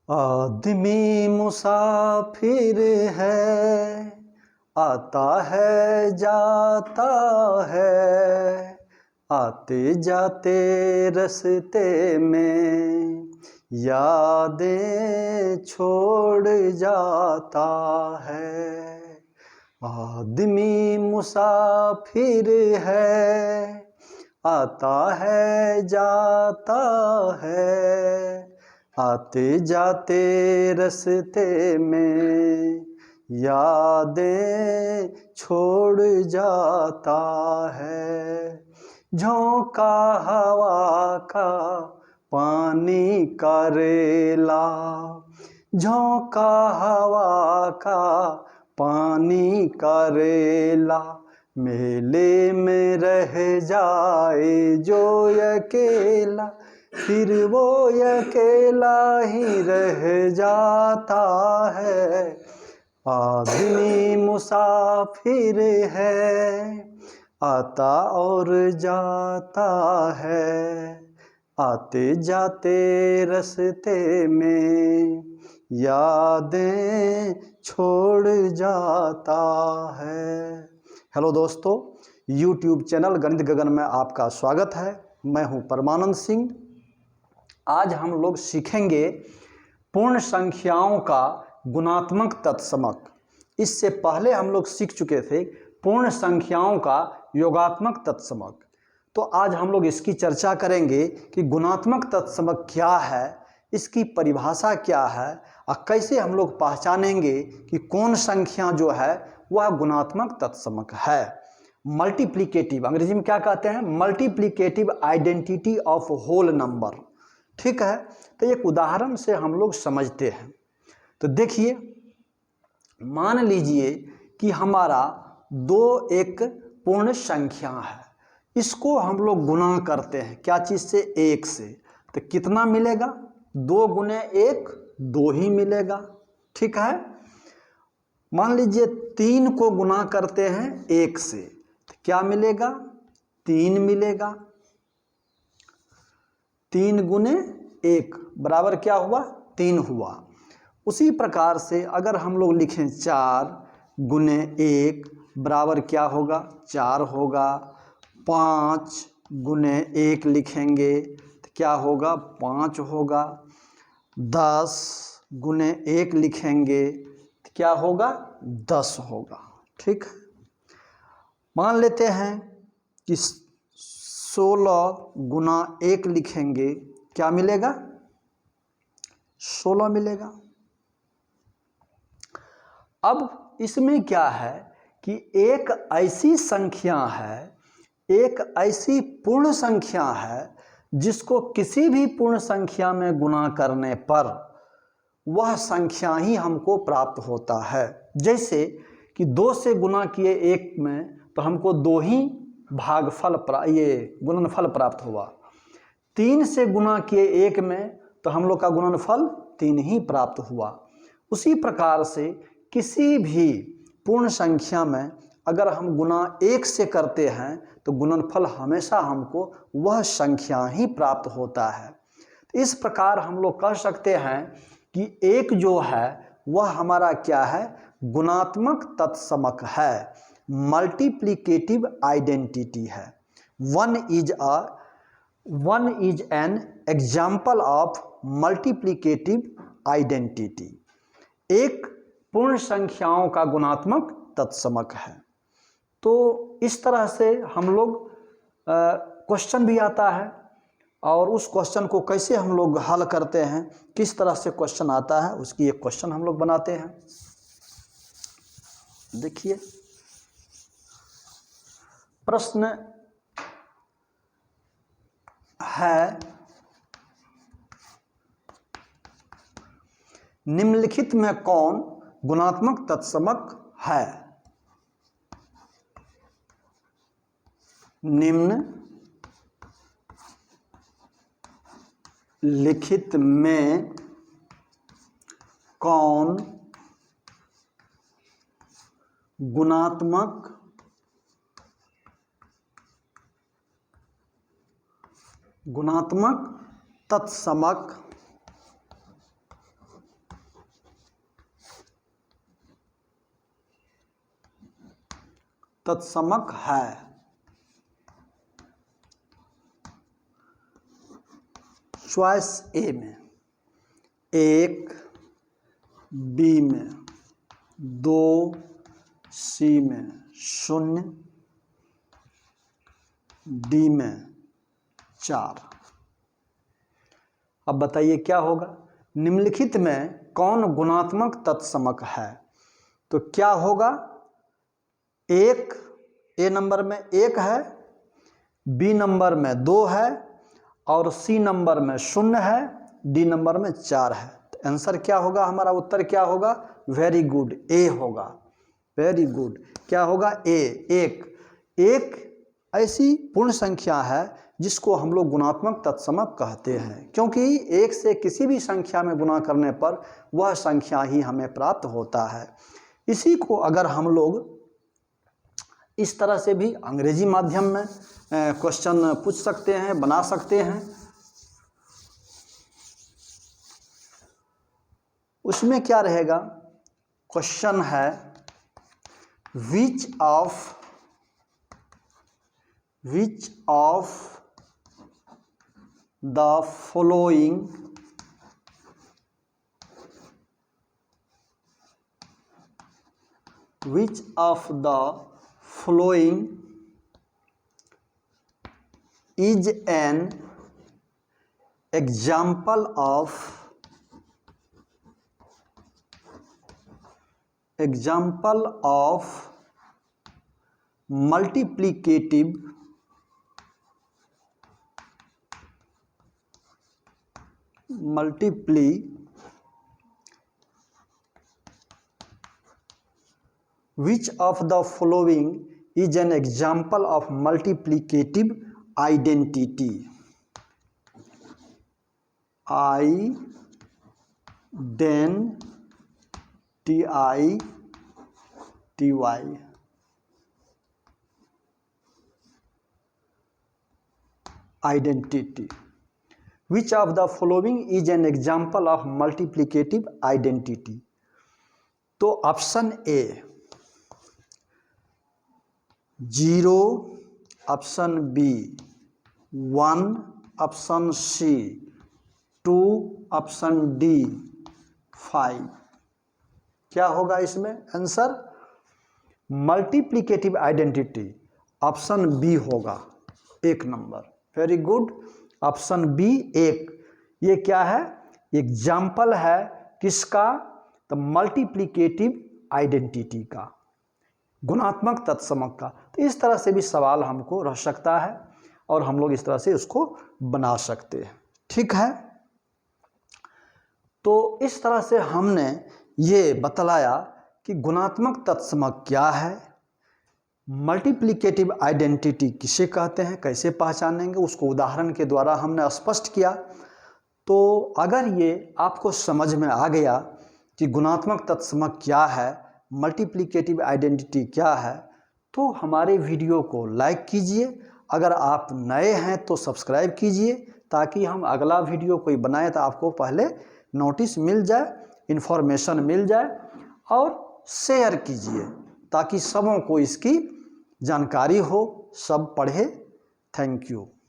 आदमी मुसाफिर है, आता है जाता है, आते जाते रास्ते में यादें छोड़ जाता है। आदमी मुसाफिर है, आता है जाता है, आते जाते रास्ते में यादें छोड़ जाता है। झोंका हवा का पानी का रेला, झोंका हवा का पानी का रेला, मेले में रह जाए जो अकेला, फिर वो अकेला ही रह जाता है। आदमी मुसाफिर है, आता और जाता है, आते जाते रास्ते में यादें छोड़ जाता है। हेलो दोस्तों, YouTube चैनल गणित गगन में आपका स्वागत है। मैं हूं परमानंद सिंह। आज हम लोग सीखेंगे पूर्ण संख्याओं का गुणात्मक तत्समक। इससे पहले हम लोग सीख चुके थे पूर्ण संख्याओं का योगात्मक तत्समक। तो आज हम लोग इसकी चर्चा करेंगे कि गुणात्मक तत्समक क्या है, इसकी परिभाषा क्या है और कैसे हम लोग पहचानेंगे कि कौन संख्या जो है वह गुणात्मक तत्समक है। मल्टीप्लिकेटिव, अंग्रेजी में क्या कहते हैं, multiplicative identity of whole number. ठीक है, तो एक उदाहरण से हम लोग समझते हैं। तो देखिए, मान लीजिए कि हमारा 2 एक पूर्ण संख्या है, इसको हम लोग गुणा करते हैं क्या चीज़ से, 1 से। तो कितना मिलेगा, 2 गुने 1 2 ही मिलेगा। ठीक है, मान लीजिए 3 को गुणा करते हैं 1 से, तो क्या मिलेगा, 3 मिलेगा। 3 गुने 1 बराबर क्या हुआ, 3 हुआ। उसी प्रकार से अगर हम लोग लिखें 4 गुने 1 बराबर क्या होगा, 4 होगा। 5 गुने 1 लिखेंगे तो क्या होगा, 5 होगा। 10 गुने 1 लिखेंगे तो क्या होगा, 10 होगा। ठीक, मान लेते हैं कि 16 गुना 1 लिखेंगे, क्या मिलेगा, 16 मिलेगा। अब इसमें क्या है कि एक ऐसी संख्या है, एक ऐसी पूर्ण संख्या है जिसको किसी भी पूर्ण संख्या में गुणा करने पर वह संख्या ही हमको प्राप्त होता है। जैसे कि 2 से गुणा किए 1 में तो हमको 2 ही भागफल गुणनफल प्राप्त हुआ। 3 से गुणा किए 1 में तो हम लोग का गुणनफल 3 ही प्राप्त हुआ। उसी प्रकार से किसी भी पूर्ण संख्या में अगर हम गुणा 1 से करते हैं तो गुणनफल हमेशा हमको वह संख्या ही प्राप्त होता है। तो इस प्रकार हम लोग कह सकते हैं कि 1 जो है वह हमारा क्या है, गुणात्मक तत्समक है, मल्टीप्लिकेटिव आइडेंटिटी है। 1 is an example of multiplicative identity. एक पूर्ण संख्याओं का गुणात्मक तत्समक है। तो इस तरह से हम लोग क्वेश्चन भी आता है, और उस क्वेश्चन को कैसे हम लोग हल करते हैं, किस तरह से क्वेश्चन आता है, उसकी एक क्वेश्चन हम लोग बनाते हैं। देखिए, प्रश्न है, निम्नलिखित में कौन गुणात्मक तत्समक है। निम्नलिखित में कौन गुणात्मक तत्समक तत्समक है। चॉइस ए में 1, बी में 2, सी में 0, डी में 4। अब बताइए क्या होगा, निम्नलिखित में कौन गुणात्मक तत्समक है? तो क्या होगा, 1 ए नंबर में 1 है, बी नंबर में 2 है और सी नंबर में 0 है, डी नंबर में 4 है। तो आंसर क्या होगा, हमारा उत्तर क्या होगा? वेरी गुड, ए होगा। वेरी गुड, क्या होगा? ए। एक ऐसी पूर्ण संख्या है जिसको हम लोग गुणात्मक तत्समक कहते हैं, क्योंकि 1 से किसी भी संख्या में गुणा करने पर वह संख्या ही हमें प्राप्त होता है। इसी को अगर हम लोग इस तरह से भी अंग्रेजी माध्यम में क्वेश्चन पूछ सकते हैं, बना सकते हैं। उसमें क्या रहेगा, क्वेश्चन है which of the following is an example of multiplicative which of the following is an example of multiplicative identity? Identity. Which of the following is an example of multiplicative identity? तो option A 0, option B 1, option C 2, option D 5। क्या होगा इसमें answer? Multiplicative identity option B होगा, 1 number. Very good, option B 1। ये क्या है? Example है किसका? तो मल्टीप्लिकेटिव आइडेंटिटी का, गुणात्मक तत्समक का। तो इस तरह से भी सवाल हमको रह सकता है और हम लोग इस तरह से उसको बना सकते हैं। ठीक है, तो इस तरह से हमने ये बतलाया कि गुणात्मक तत्समक क्या है, मल्टीप्लिकेटिव आइडेंटिटी किसे कहते हैं, कैसे पहचानेंगे, उसको उदाहरण के द्वारा हमने स्पष्ट किया। तो अगर ये आपको समझ में आ गया कि गुणात्मक तत्समक क्या है, मल्टीप्लिकेटिव आइडेंटिटी क्या है, तो हमारे वीडियो को लाइक कीजिए। अगर आप नए हैं तो सब्सक्राइब कीजिए, ताकि हम अगला वीडियो कोई बनाए तो आपको पहले नोटिस मिल जाए, इन्फॉर्मेशन मिल जाए। और शेयर कीजिए ताकि सबों को इसकी जानकारी हो, सब पढ़े। Thank you.